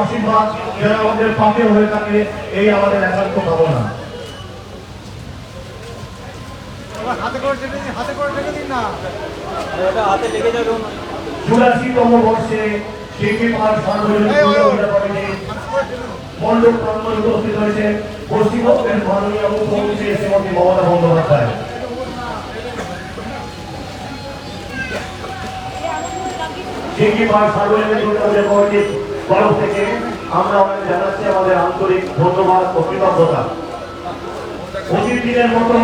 আশীর্বাদ যেন আমাদের পাপে হয়ে থাকে, এই আমাদের একান্ত ভাবনা। চুরাশিতম বর্ষে মণ্ডপ প্রাঙ্গণে উপস্থিত হয়েছেন পশ্চিমবঙ্গের মাননীয় মুখ্যমন্ত্রী শ্রীমতী মমতা বন্দ্যোপাধ্যায়। কমিটির তরফ থেকে আমরা জানাচ্ছি আমাদের আন্তরিক ধন্যবাদ ও কৃতজ্ঞতা। অতীত দিনের মতো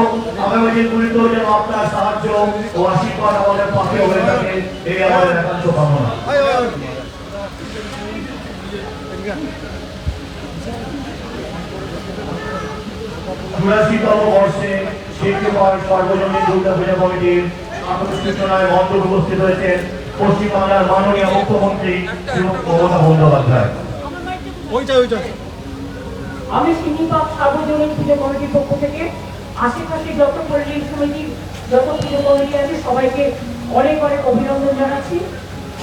আগামী দিনগুলিতে যেন আপনার সাহায্য ও আশীর্বাদ আমাদের পাশে হয়ে থাকে, এই আমাদের একান্ত কামনা। চুরাশিতম বর্ষে শিল্পীপাড় সর্বজনীন দুর্গা পূজা কমিটির সূচনায় মঞ্চে উপস্থিত হয়েছেন পশ্চিমবাংলার মাননীয় মুখ্যমন্ত্রী মমতা বন্দ্যোপাধ্যায়। আমি শিল্পীপাড় সর্বজনীন পুজো কমিটির পক্ষ থেকে আশেপাশে যত পল্লী সমিতি, যত পুজো কমিটি আছে সবাইকে অনেক অনেক অভিনন্দন জানাচ্ছি।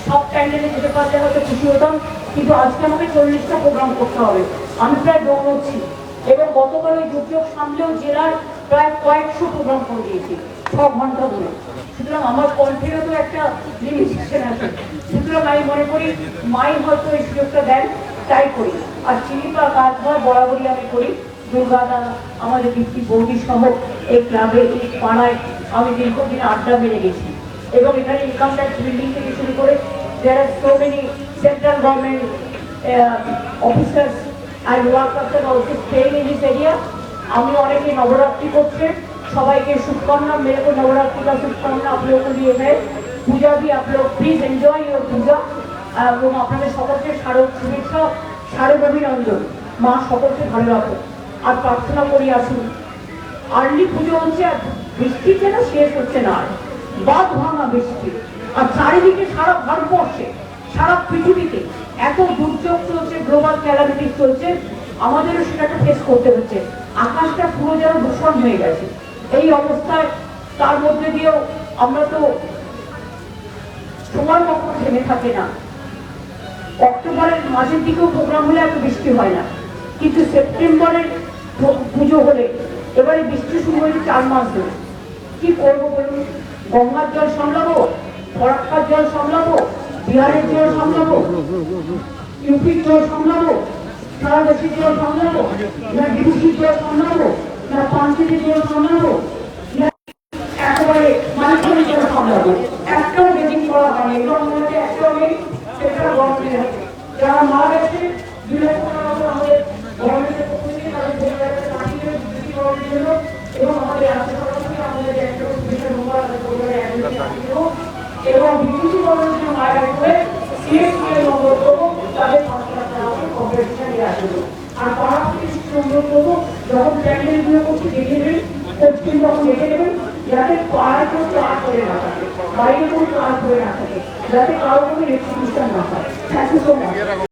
সব প্যান্ডেলে যেতে পারলে হয়তো খুশি হতাম, কিন্তু আজকে আমাকে 40টা প্রোগ্রাম করতে হবে। আমি প্রায় দৌড়চ্ছি এবং গতকাল ওই দুর্যোগ সামলেও জেলার প্রায় কয়েকশো প্রোগ্রাম করে দিয়েছি 6 ঘন্টা ধরে। সুতরাং আমার কণ্ঠেরও তো একটা লিমিটেশন আছে। সুতরাং আমি মনে করি মাই হয়তো এই সুযোগটা দেন, তাই করি। আর চিনিপা কাজ হয় বরাবরই আমি করি। দুর্গাদা, আমাদের দীপ্তি বৌদি সহ এই ক্লাবে, এই পাড়ায় আমি দীর্ঘদিন আড্ডা মেরে গেছি এবং এখানে ইনকাম ট্যাক্স বিল্ডিং থেকে শুরু করে there are so many central government officers and workers are also staying in this area. আমি অনেকে নবরাত্রি করছে, সবাইকে शुभकामना। मेरे को नवरात्रि का शुभकामना आप लोगों के लिए है। पूजा भी आप लोग प्लीज एंजॉय योर पूजा এবং আপনাদের সকলকে শারদ শুভেচ্ছা, শারদ অভিনন্দন। মা সকলকে ভালো রাখো আর প্রার্থনা করি আসুন। আর্লি পুজো হচ্ছে আর বৃষ্টি যেন শেষ হচ্ছে না, আর বাঁধ ভাঙা বৃষ্টি। আর চারিদিকে সারা ভারতবর্ষে, সারা পৃথিবীতে এত দুর্যোগ চলছে, গ্লোবাল ক্যালামিটি চলছে, আমাদেরও সেটাকে ফেস করতে হচ্ছে। আকাশটা পুরো যেন দূষণ হয়ে গেছে। এই অবস্থায় তার মধ্যে দিয়েও আমরা তো সময় কখনো থেমে থাকে না। অক্টোবরের মাঝের দিকেও প্রোগ্রাম হলে এত বৃষ্টি হয় না, কিন্তু সেপ্টেম্বরের পুজো হলে এবারে বৃষ্টি শুরু হয়েছে 4 মাস ধরে। কি করবো বলুন? গঙ্গার জল সামলাবো, ফরাক্কার জল সামলাবো, বিহারের জল সামলাবো, ইউপির জল সামলাবো, সারা দেশের জল সামলাবো, না ডিউসির জল সামলাবো, না পাঞ্চেতের জল সামলাবো, না একেবারে মাইক্রোর জল সামলাবো। একটাও বেজিং করা হয়নি, এবং মধ্যে একটাও নেই, সেটা গভর্নমেন্ট আছে। যারা মারা গেছে আমাদের গভর্নমেন্টের পক্ষ থেকে তাদের পরিবারকে পাঠিয়ে বৃদ্ধি করার জন্য এবং আমাদের আশেপাশে আমাদের একটা বিশাল নম্বর এবং বিদ্যুৎ করার জন্য মারা গেছে সিএসএর নম্বর দেবো, তাদের 5 লাখ টাকা কম্পেনসেশন দিয়ে আসবে। আর পাড়াপতি নম্বর দেবো, যখন প্যান্ডেলগুলো করতে দেখে নেবেন, পশ্চিম তখন দেখে নেবেন, যাতে পাড়ায় কোনো চার করে না থাকে, বাইরে কোনো চার করে না থাকে, যাতে কারো কোনো রেস্ট্রিকশন না হয়। Thank you so much.